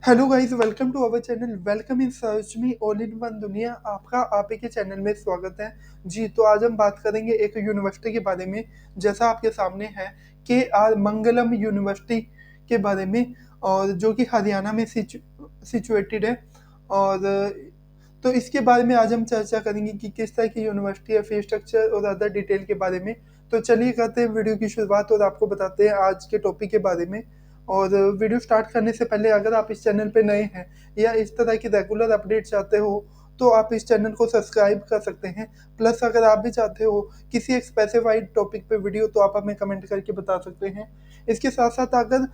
Hello guys, welcome to our channel. Welcome in search me all in one दुनिया। आपका आप ही के channel में स्वागत है। जी, तो आज हम बात करेंगे एक यूनिवर्सिटी के बारे में, जैसा आपके सामने है, के आर मंगलम यूनिवर्सिटी के बारे में, और जो कि हरियाणा में सिचुएटेड है। और तो इसके बारे में आज हम चर्चा करेंगे कि किस तरह की यूनिवर्सिटी है, फीस स्ट्रक्चर और अदर डिटेल के बारे में। तो चलिए करते हैं वीडियो की शुरुआत और आपको बताते हैं आज के टॉपिक के बारे में। और वीडियो स्टार्ट करने से पहले अगर आप इस चैनल पे नए हैं या इस तरह की रेगुलर अपडेट चाहते हो तो आप इस चैनल को सब्सक्राइब कर सकते हैं। प्लस अगर आप भी चाहते हो किसी एक स्पेसिफाइड टॉपिक पे वीडियो, तो आप हमें कमेंट करके बता सकते हैं। इसके साथ साथ अगर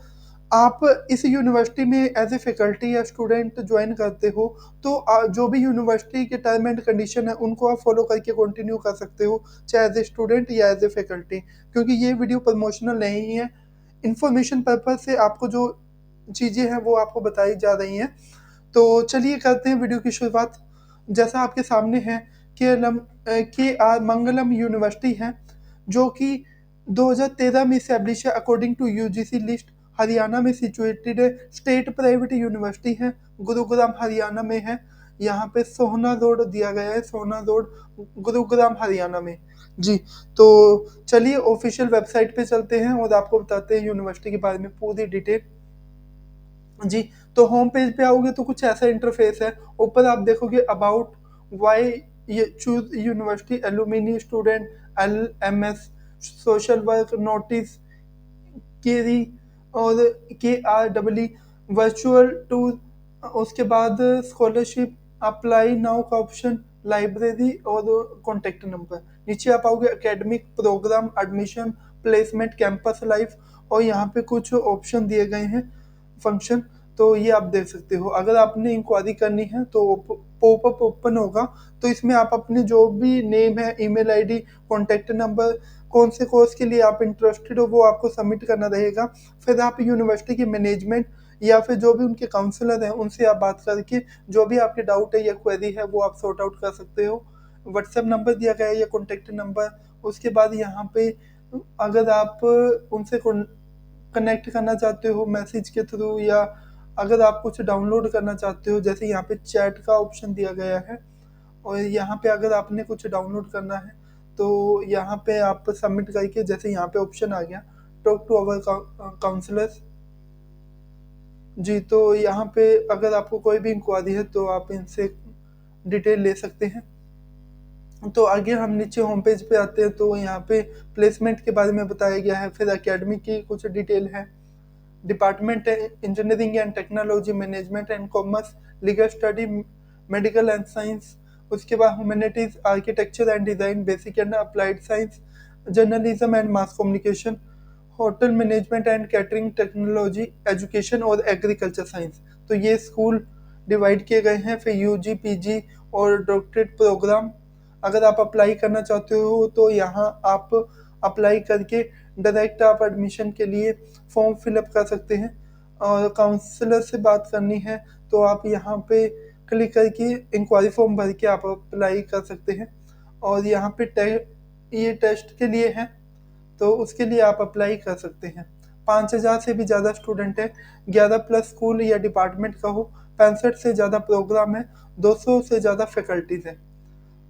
आप इस यूनिवर्सिटी में एज ए फैकल्टी या स्टूडेंट ज्वाइन करते हो तो जो भी यूनिवर्सिटी के टर्म एंड कंडीशन है उनको आप फॉलो करके कंटिन्यू कर सकते हो, चाहे एज ए स्टूडेंट या एज ए फैकल्टी, क्योंकि ये वीडियो प्रमोशनल नहीं है। इंफॉर्मेशन पर्पज से आपको जो चीज़ें हैं वो आपको बताई जा रही हैं। तो चलिए करते हैं वीडियो की शुरुआत। जैसा आपके सामने है, के आर मंगलम यूनिवर्सिटी है, जो कि 2013 में इस्टेब्लिश है according to UGC list. Haryana में सिचुएटेड है, स्टेट प्राइवेट यूनिवर्सिटी है, गुरुग्राम हरियाणा में है। यहाँ पे सोहना रोड दिया गया है, सोहना रोड, गुरुग्राम हरियाणा में। जी, तो चलिए ऑफिशियल वेबसाइट पे चलते हैं और आपको बताते हैं यूनिवर्सिटी के बारे में पूरी डिटेल। जी, तो होम पेज पे आओगे तो कुछ ऐसा इंटरफेस है। ऊपर आप देखोगे अबाउट, व्हाई ये choose university, alumni, student, LMS, social work, notice, केरी और KREE, वर्चुअल टूर। उसके बाद स्कॉलरशिप, अप्लाई नाउ का ऑप्शन, लाइब्रेरी और कॉन्टेक्ट नंबर। नीचे आप आओगे academic, program, admission, placement, campus life, और यहाँ पे कुछ ऑप्शन दिए गए हैं, फंक्शन। तो ये आप देख सकते हो। अगर आपने इंक्वायरी करनी है तो पॉपअप ओपन होगा, तो इसमें आप अपने जो भी नेम है, ईमेल आईडी, कॉन्टेक्ट नंबर, कौन से कोर्स के लिए आप इंटरेस्टेड हो वो आपको सबमिट करना रहेगा। फिर आप यूनिवर्सिटी के मैनेजमेंट या फिर जो भी उनके काउंसलर हैं उनसे आप बात करके जो भी आपके डाउट है या क्वेरी है वो आप सॉर्ट आउट कर सकते हो। व्हाट्सएप नंबर दिया गया है या कॉन्टेक्ट नंबर। उसके बाद यहाँ पे अगर आप उनसे कनेक्ट करना चाहते हो मैसेज के थ्रू, या अगर आप कुछ डाउनलोड करना चाहते हो, जैसे यहाँ पे चैट का ऑप्शन दिया गया है, और यहाँ पे अगर आपने कुछ डाउनलोड करना है तो यहाँ पे आप सबमिट करके, जैसे यहाँ पे ऑप्शन आ गया टॉक टू अवर काउंसलर्स। जी, तो यहाँ पे अगर आपको कोई भी इंक्वायरी है तो आप इनसे डिटेल ले सकते हैं। तो आगे हम नीचे होम पेज पे आते हैं तो यहाँ पे प्लेसमेंट के बारे में बताया गया है। फिर एकेडमी की कुछ डिटेल है, डिपार्टमेंट है engineering and technology, management and commerce, legal study, medical and science. उसके बाद humanities, architecture and design, basic and applied science, journalism and mass communication, hotel management and catering technology, education और agriculture science. तो ये school divide किए गए हैं। फिर UG, PG और डॉक्टरेट प्रोग्राम। अगर आप अप्लाई करना चाहते हो तो यहाँ आप अप्लाई करके डायरेक्ट आप एडमिशन के लिए फॉर्म फिलअप कर सकते हैं। और काउंसलर से बात करनी है तो आप यहाँ पे क्लिक करके इंक्वायरी फॉर्म भर के आप अप्लाई कर सकते हैं। और यहाँ पे ये टेस्ट के लिए है, तो उसके लिए आप अप्लाई कर सकते हैं। 5,000 से भी ज़्यादा स्टूडेंट है, 11 प्लस स्कूल या डिपार्टमेंट का हो, 65 से ज़्यादा प्रोग्राम है, 200 से ज़्यादा फैकल्टीज हैं।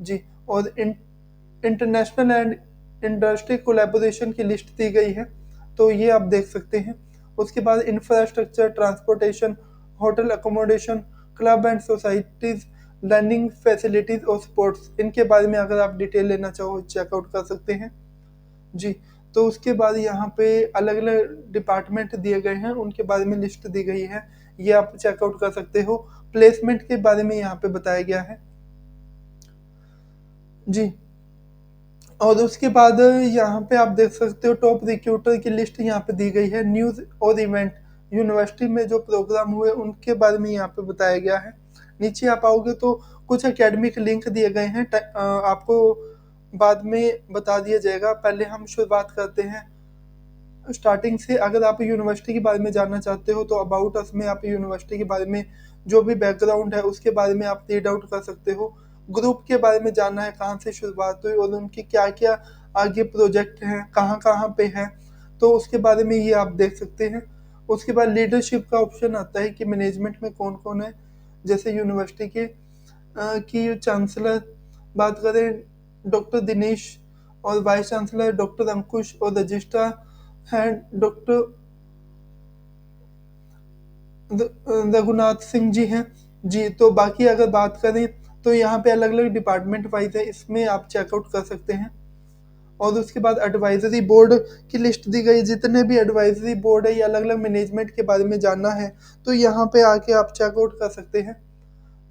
जी, और इंटरनेशनल एंड इंडस्ट्री कोलैबोरेशन की लिस्ट दी गई है, तो ये आप देख सकते हैं। उसके बाद infrastructure, transportation, hotel accommodation, club and societies, learning facilities और स्पोर्ट्स, इनके बारे में अगर आप डिटेल लेना चाहो चेकआउट कर सकते हैं। जी, तो उसके बाद यहाँ पे अलग अलग डिपार्टमेंट दिए गए हैं, उनके बारे में लिस्ट दी गई है, ये आप चेकआउट कर सकते हो। प्लेसमेंट के बारे में यहाँ पे बताया गया है। जी, और उसके बाद यहाँ पे आप देख सकते हो टॉप रिक्रूटर की लिस्ट यहाँ पे दी गई है। न्यूज़ और इवेंट, यूनिवर्सिटी में जो प्रोग्राम हुए उनके बारे में यहाँ पे बताया गया है। नीचे आप आओगे तो कुछ एकेडमिक लिंक दिए गए हैं, आपको बाद में बता दिया जाएगा। पहले हम शुरुआत करते हैं स्टार्टिंग से। अगर आप यूनिवर्सिटी के बारे में जानना चाहते हो तो अबाउट अस में आप यूनिवर्सिटी के बारे में जो भी बैकग्राउंड है उसके बारे में आप रीड आउट कर सकते हो। ग्रुप के बारे में जानना है, कहाँ से शुरुआत हुई और उनकी क्या क्या आगे प्रोजेक्ट हैं, कहाँ कहाँ पे हैं, तो उसके बारे में ये आप देख सकते हैं। उसके बाद लीडरशिप का ऑप्शन आता है कि मैनेजमेंट में कौन कौन है, जैसे यूनिवर्सिटी के की चांसलर बात करें डॉक्टर दिनेश, और वाइस चांसलर डॉक्टर अंकुश, और रजिस्ट्रार हैं डॉक्टर रघुनाथ सिंह जी हैं। जी, तो बाकी अगर बात करें तो यहाँ पे अलग अलग डिपार्टमेंट वाइज है, इसमें आप चेकआउट कर सकते हैं। और उसके बाद एडवाइजरी बोर्ड की लिस्ट दी गई, जितने भी एडवाइजरी बोर्ड है या अलग अलग मैनेजमेंट के बारे में जानना है तो यहाँ पे आके आप चेकआउट कर सकते हैं।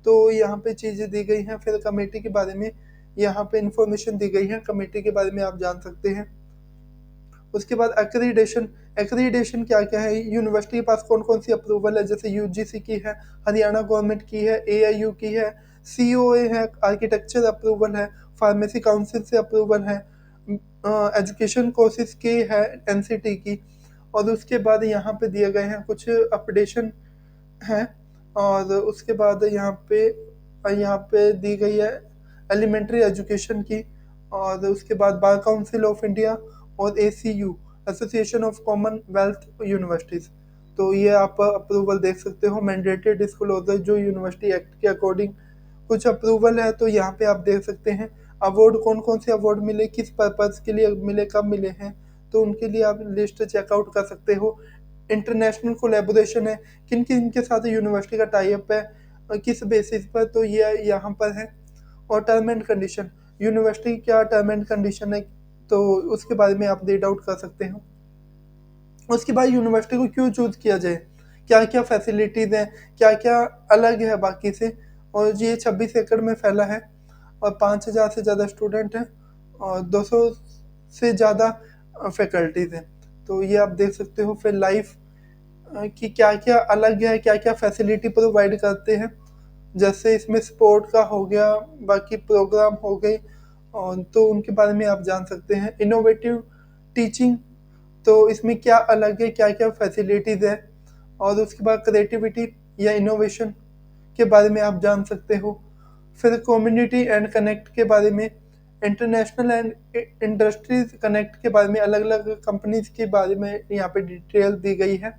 तो यहाँ पे चीज़ें दी गई हैं। फिर कमेटी के बारे में यहाँ पे इंफॉर्मेशन दी गई है, कमेटी के बारे में आप जान सकते हैं। उसके बाद एक्रीडेशन, एक्रीडेशन क्या क्या है, यूनिवर्सिटी के पास कौन कौन सी अप्रूवल है, जैसे यूजीसी की है, हरियाणा गवर्नमेंट की है, एआईयू की है, सीओए है, आर्किटेक्चर अप्रूवल है, फार्मेसी काउंसिल से अप्रूवल है, एजुकेशन कोर्सेज के है एनसीटी की। और उसके बाद यहाँ पे दिए गए हैं कुछ अपडेशन हैं। और उसके बाद यहाँ पे दी गई है एलिमेंट्री एजुकेशन की। और उसके बाद बार काउंसिल ऑफ इंडिया और ACU, association of Commonwealth universities. तो ये आप अप्रूवल देख सकते हो। मैंडेटरी डिस्क्लोजर जो यूनिवर्सिटी एक्ट के अकॉर्डिंग कुछ अप्रूवल है, तो यहाँ पे आप देख सकते हैं। अवार्ड कौन कौन से अवार्ड मिले, किस पर्पज के लिए मिले, कब मिले हैं, तो उनके लिए आप लिस्ट चेकआउट कर सकते हो। इंटरनेशनल कोलेबोरेशन है, किन किन के साथ यूनिवर्सिटी का टाई अप है, किस बेसिस पर, तो ये यहाँ पर है। और टर्म एंड कंडीशन, यूनिवर्सिटी क्या टर्म एंड कंडीशन है, तो उसके बारे में आप रीड आउट कर सकते हो। उसके बाद यूनिवर्सिटी को क्यों चूज किया जाए, क्या क्या फैसिलिटीज हैं, क्या क्या अलग है बाकी से। और ये 26 एकड़ में फैला है और 5,000 से ज़्यादा स्टूडेंट हैं और 200 से ज़्यादा फैकल्टीज हैं। तो ये आप देख सकते हो। फिर लाइफ कि क्या क्या अलग है, क्या क्या फैसिलिटी प्रोवाइड करते हैं, जैसे इसमें स्पोर्ट का हो गया, बाकी प्रोग्राम हो गए, और तो उनके बारे में आप जान सकते हैं। इनोवेटिव टीचिंग, तो इसमें क्या अलग है, क्या क्या फैसिलिटीज़ है। और उसके बाद क्रिएटिविटी या इनोवेशन के बारे में आप जान सकते हो। फिर कम्युनिटी एंड कनेक्ट के बारे में, इंटरनेशनल एंड इंडस्ट्रीज कनेक्ट के बारे में, अलग अलग कंपनीज के बारे में यहाँ पे डिटेल दी गई है।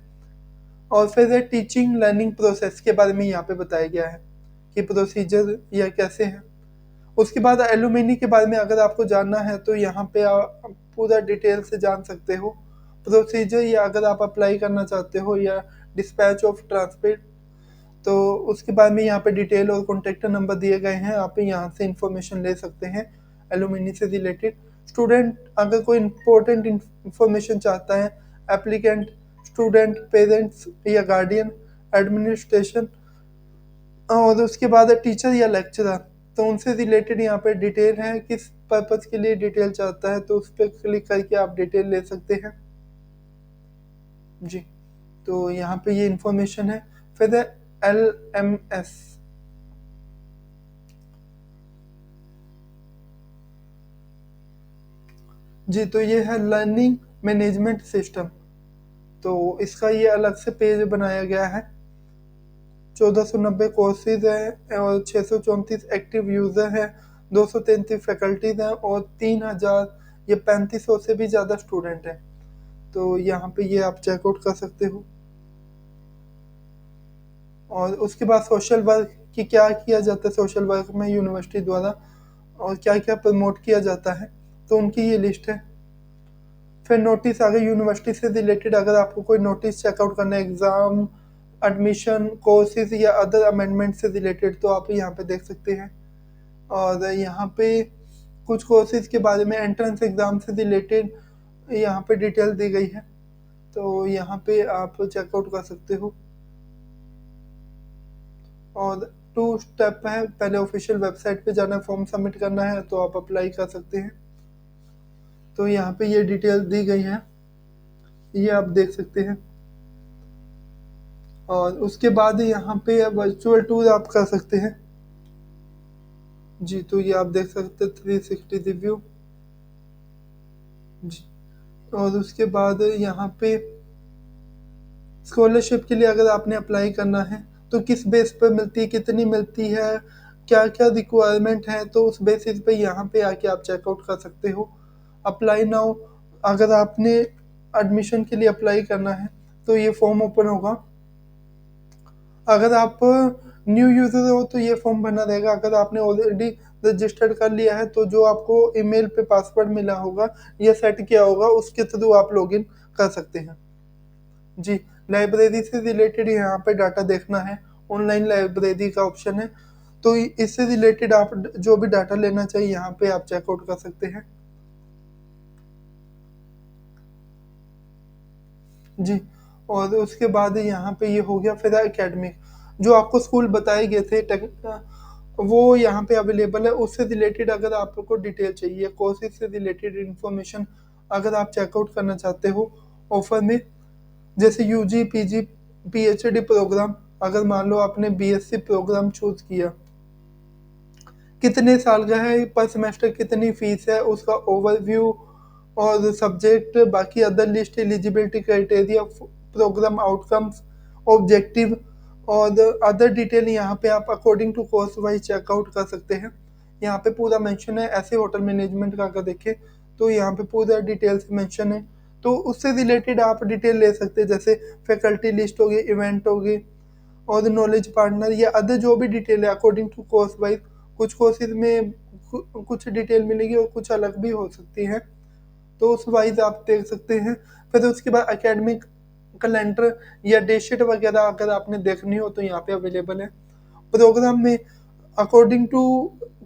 और फिर टीचिंग लर्निंग प्रोसेस के बारे में यहाँ पे बताया गया है कि प्रोसीजर या कैसे है। उसके बाद एलुमिनी के बारे में अगर आपको जानना है तो यहाँ पे आप पूरा डिटेल से जान सकते हो प्रोसीजर, या अगर आप अप्लाई करना चाहते हो या डिस्पैच ऑफ ट्रांसपेट, तो उसके बारे में यहाँ पे डिटेल और कॉन्टेक्ट नंबर दिए गए हैं, आप यहाँ से इंफॉर्मेशन ले सकते हैं एलुमिनी से रिलेटेड। स्टूडेंट अगर कोई इम्पोर्टेंट इंफॉर्मेशन चाहता है, एप्लीकेंट, स्टूडेंट, पेरेंट्स या गार्डियन, एडमिनिस्ट्रेशन, और उसके बाद टीचर या लेक्चरर, तो उनसे रिलेटेड यहाँ पे डिटेल है, किस पर्पज के लिए डिटेल चाहता है, तो उस पर क्लिक करके आप डिटेल ले सकते हैं। जी, तो यहाँ पे ये इंफॉर्मेशन है। फिर LMS, जी, तो ये है लर्निंग मैनेजमेंट सिस्टम। तो इसका ये अलग से पेज बनाया गया है। 1490 कोर्सेज हैं और 634 एक्टिव यूज़र हैं, 233 फैकल्टीज हैं और 3000 या 3500 से भी ज़्यादा स्टूडेंट हैं। तो यहाँ पे ये आप चेकआउट कर सकते हो। और उसके बाद सोशल वर्क की क्या किया जाता है सोशल वर्क में यूनिवर्सिटी द्वारा, और क्या क्या प्रमोट किया जाता है, तो उनकी ये लिस्ट है। फिर नोटिस आ गए यूनिवर्सिटी से रिलेटेड, अगर आपको कोई नोटिस चेकआउट करना है एग्ज़ाम, एडमिशन, कोर्सेज या अदर अमेंडमेंट से रिलेटेड, तो आप यहाँ पे देख सकते हैं। और यहाँ पे कुछ कोर्सेज के बारे में एंट्रेंस एग्ज़ाम से रिलेटेड यहाँ पे डिटेल दी गई है, तो यहाँ पे आप चेकआउट कर सकते हो। और 2 स्टेप है, पहले ऑफिशियल वेबसाइट पे जाना, फॉर्म सबमिट करना है, तो आप अप्लाई कर सकते हैं। तो यहाँ पे ये डिटेल दी गई है, ये आप देख सकते हैं। और उसके बाद यहाँ पे वर्चुअल टूर आप कर सकते हैं। जी, तो ये आप देख सकते हैं 360 रिव्यू। जी, और उसके बाद यहाँ पे स्कॉलरशिप के लिए अगर आपने अप्लाई करना है तो किस बेस पर मिलती है, कितनी मिलती है, क्या क्या रिक्वायरमेंट है, तो उस बेसिस पे यहाँ पे आके आप चेकआउट कर सकते हो। अप्लाई नाउ, अगर आपने एडमिशन के लिए अप्लाई करना है तो ये फॉर्म ओपन होगा। अगर आप न्यू यूज़र हो तो ये फॉर्म भरना रहेगा। अगर आपने ऑलरेडी रजिस्टर्ड कर लिया है तो जो आपको ईमेल पे पासवर्ड मिला होगा या सेट किया होगा उसके थ्रू आप लॉगिन कर सकते हैं। जी, लाइब्रेरी से रिलेटेड यहाँ पे डाटा देखना है, ऑनलाइन लाइब्रेरी का ऑप्शन है। तो इससे रिलेटेड आप जो भी डाटा लेना चाहिए यहाँ पे आप चेकआउट कर सकते हैं। जी, और उसके बाद यहाँ पे ये हो गया। फिर एकेडमिक, जो आपको स्कूल बताए गए थे वो यहाँ पे अवेलेबल है। उससे रिलेटेड अगर आपको डिटेल चाहिए, कोर्सेज से रिलेटेड इंफॉर्मेशन अगर आप चेकआउट करना चाहते हो ऑफर में, जैसे यूजी, पीजी, पीएचडी प्रोग्राम, अगर मान लो आपने बीएससी प्रोग्राम चूज किया, कितने साल का है, पर सेमेस्टर कितनी फीस है, उसका ओवरव्यू और सब्जेक्ट, बाकी other list, eligibility criteria, programme outcomes, objective और अदर डिटेल यहाँ पे आप according to course wise check out कर सकते हैं। यहाँ पे पूरा मेंशन है। ऐसे होटल मैनेजमेंट का अगर देखें तो यहाँ पे पूरा डिटेल से मेंशन है। तो उससे रिलेटेड आप डिटेल ले सकते हैं, जैसे फैकल्टी लिस्ट होगी, इवेंट होगी और नॉलेज पार्टनर या अदर जो भी डिटेल है अकॉर्डिंग टू कोर्स वाइज। कुछ कोर्सेज में कुछ डिटेल मिलेगी और कुछ अलग भी हो सकती है, तो उस वाइज आप देख सकते हैं। फिर उसके बाद एकेडमिक कैलेंडर या डे शीट वगैरह अगर आपने देखनी हो तो यहाँ पे अवेलेबल है। प्रोग्राम में अकॉर्डिंग टू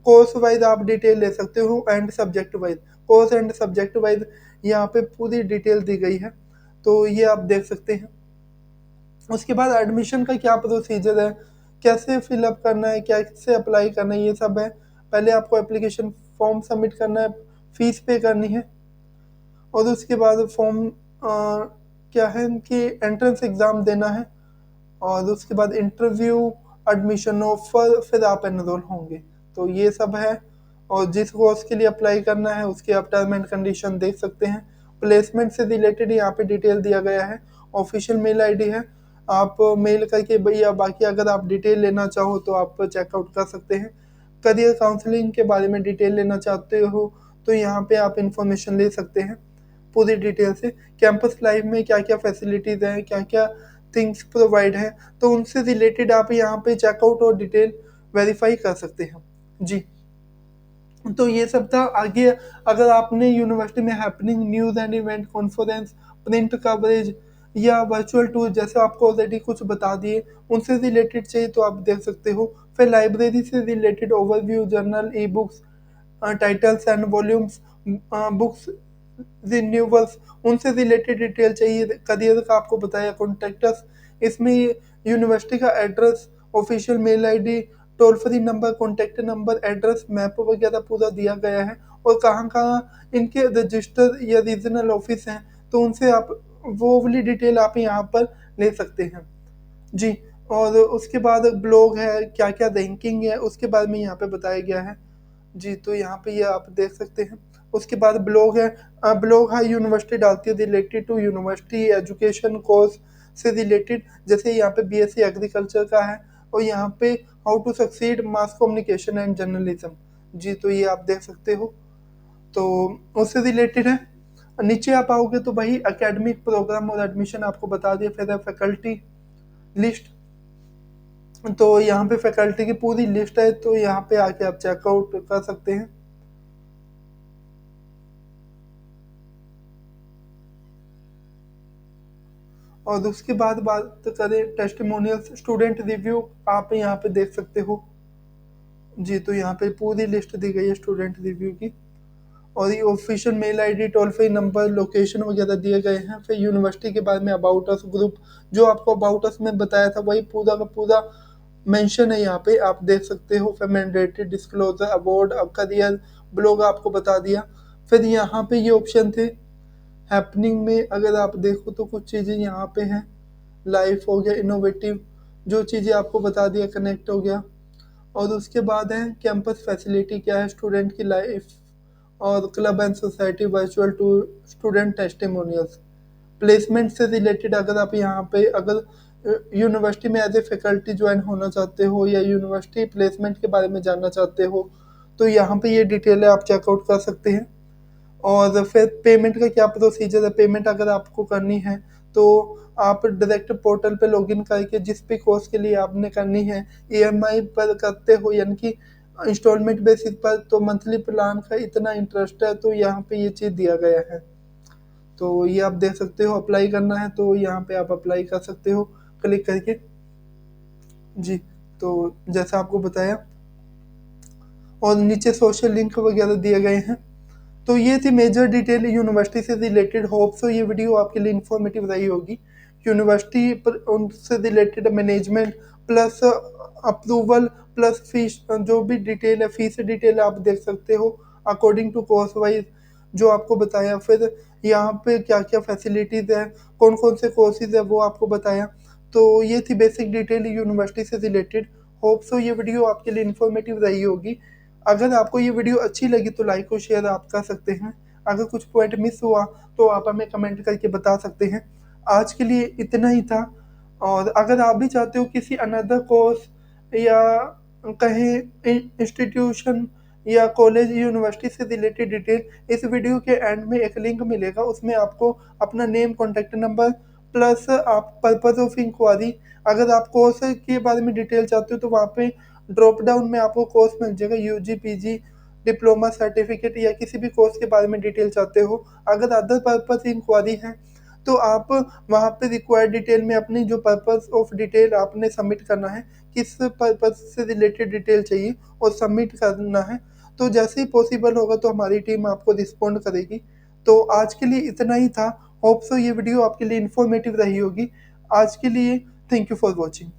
कोर्स वाइज आप डिटेल ले सकते हो and subject wise, course and subject wise यहाँ पे पूरी डिटेल दी गई है, तो ये आप देख सकते हैं। उसके बाद एडमिशन का क्या प्रोसीजर है, कैसे फिलअप करना है, कैसे अप्लाई करना है, ये सब है। पहले आपको एप्लीकेशन फॉर्म सबमिट करना है, फीस पे करनी है और उसके बाद फॉर्म क्या है कि एंट्रेंस एग्ज़ाम देना है और उसके बाद इंटरव्यू, एडमिशन ऑफर, फिर आप एनरोल होंगे। तो ये सब है। और जिस कोर्स के लिए अप्लाई करना है उसके आप टर्म एंड कंडीशन देख सकते हैं। प्लेसमेंट से रिलेटेड यहाँ पे डिटेल दिया गया है। ऑफिशियल मेल आईडी है, आप मेल करके भैया, बाकी अगर आप डिटेल लेना चाहो तो आप चेकआउट कर सकते हैं। करियर काउंसलिंग के बारे में डिटेल लेना चाहते हो तो यहाँ पे आप इंफॉर्मेशन ले सकते हैं पूरी डिटेल से। कैंपस लाइफ में क्या क्या फैसिलिटीज़ हैं, क्या क्या थिंग्स प्रोवाइड हैं, तो उनसे रिलेटेड आप यहाँ पे चेकआउट और डिटेल वेरीफाई कर सकते हैं। जी, तो ये सब था। आगे अगर आपने यूनिवर्सिटी में happening, news and event, conference, print coverage या वर्चुअल टूर, जैसे आपको ऑलरेडी कुछ बता दिए, उनसे रिलेटेड चाहिए तो आप देख सकते हो। फिर लाइब्रेरी से related overview, journal, E books, titles and volumes, books renewals, उनसे रिलेटेड डिटेल चाहिए। करियर का आपको बताया, कॉन्टेक्टस, इसमें यूनिवर्सिटी का address, official mail ID, toll free number, contact number, address, map वगैरह पूरा दिया गया है और कहाँ-कहाँ इनके रजिस्टर या रीजनल ऑफिस हैं, तो उनसे आप वो वाली डिटेल आप यहाँ पर ले सकते हैं। जी, और उसके बाद ब्लॉग है, क्या-क्या रैंकिंग है, उसके बारे में यहाँ पे बताया गया है। जी, तो यहाँ पे ये आप देख सकते हैं। उसके बाद ब्लॉग है। ब्लॉग है यूनिवर्सिटी डालती है related to university education course से रिलेटेड, जैसे यहाँ पे बीएससी एग्रीकल्चर का है और यहाँ पे how to succeed mass communication and journalism. जी, तो ये आप देख सकते हो, तो उससे रिलेटेड है। नीचे आप आओगे तो वही एकेडमिक प्रोग्राम और एडमिशन आपको बता दिया। फिर है फैकल्टी लिस्ट, तो यहाँ पे फैकल्टी की पूरी लिस्ट है, तो यहाँ पे आके आप चेकआउट कर सकते हैं। और उसके बाद बात करें टेस्टिमोनियल्स, स्टूडेंट रिव्यू, आप यहाँ पे देख सकते हो। जी, तो यहाँ पे पूरी लिस्ट दी गई है स्टूडेंट रिव्यू की और ये official mail ID, toll free number, location वगैरह दिए गए हैं। फिर यूनिवर्सिटी के बारे में अबाउट अस ग्रुप, जो आपको अबाउट अस में बताया था वही पूरा का पूरा मेंशन है यहाँ पे, आप देख सकते हो। फिर mandatory disclosure, award, career, blog आपको बता दिया। फिर यहाँ पे ये ऑप्शन थे हैपनिंग में, अगर आप देखो तो कुछ चीज़ें यहाँ पे हैं। लाइफ हो गया, इनोवेटिव, जो चीज़ें आपको बता दिया, कनेक्ट हो गया। और उसके बाद है कैंपस फैसिलिटी क्या है, स्टूडेंट की लाइफ और club and society, virtual tour, student testimonials. Placement से रिलेटेड अगर आप यहाँ पे अगर यूनिवर्सिटी में एज ए फैकल्टी ज्वाइन होना चाहते हो या यूनिवर्सिटी प्लेसमेंट के बारे में जानना चाहते हो तो यहाँ पे ये डिटेल है, आप चेकआउट कर सकते हैं। और फिर पेमेंट का क्या प्रोसीजर है, पेमेंट अगर आपको करनी है तो आप डायरेक्ट पोर्टल पे लॉगिन करके जिस भी कोर्स के लिए आपने करनी है, ईएमआई पर करते हो यानी कि इंस्टॉलमेंट बेसिस पर, तो मंथली प्लान का इतना इंटरेस्ट है, तो यहाँ पे ये चीज़ दिया गया है। तो ये आप देख सकते हो, अप्लाई करना है तो यहाँ पे आप अप्लाई कर सकते हो क्लिक करके। जी, तो जैसा आपको बताया, और नीचे सोशल लिंक वगैरह दिए गए हैं। तो ये थी मेजर डिटेल यूनिवर्सिटी से रिलेटेड। होप सो ये वीडियो आपके लिए इन्फॉर्मेटिव रही होगी। यूनिवर्सिटी पर उनसे related management plus approval plus fees, जो भी डिटेल है, फीस डिटेल आप देख सकते हो अकॉर्डिंग टू कोर्स वाइज जो आपको बताया। फिर यहाँ पे क्या क्या फैसिलिटीज़ है, कौन कौन से कोर्सेज है, वो आपको बताया। तो ये थी बेसिक डिटेल यूनिवर्सिटी से रिलेटेड। होप सो ये वीडियो आपके लिए इन्फॉर्मेटिव रही होगी। अगर आपको ये वीडियो अच्छी लगी तो लाइक और शेयर आप कर सकते हैं। अगर कुछ पॉइंट मिस हुआ तो आप हमें कमेंट करके बता सकते हैं। आज के लिए इतना ही था। और अगर आप भी चाहते हो किसी अनदर कोर्स या कहीं इंस्टीट्यूशन या कॉलेज यूनिवर्सिटी से रिलेटेड डिटेल, इस वीडियो के एंड में एक लिंक मिलेगा, उसमें आपको अपना नेम, कॉन्टैक्ट नंबर प्लस आप पर्पज ऑफ इंक्वायरी, अगर आप कोर्स के बारे में डिटेल चाहते हो तो वहाँ पे ड्रॉप डाउन में आपको कोर्स मिल जाएगा, यूजी पीजी डिप्लोमा सर्टिफिकेट या किसी भी कोर्स के बारे में डिटेल चाहते हो। अगर अदर पर्पस इंक्वायरी है तो आप वहाँ पे रिक्वायर्ड डिटेल में अपनी जो पर्पस ऑफ डिटेल आपने सबमिट करना है, किस पर्पस से रिलेटेड डिटेल चाहिए और सबमिट करना है। तो जैसे ही पॉसिबल होगा तो हमारी टीम आपको रिस्पॉन्ड करेगी। तो आज के लिए इतना ही था। होप सो ये वीडियो आपके लिए इन्फॉर्मेटिव रही होगी। आज के लिए थैंक यू फॉर वॉचिंग।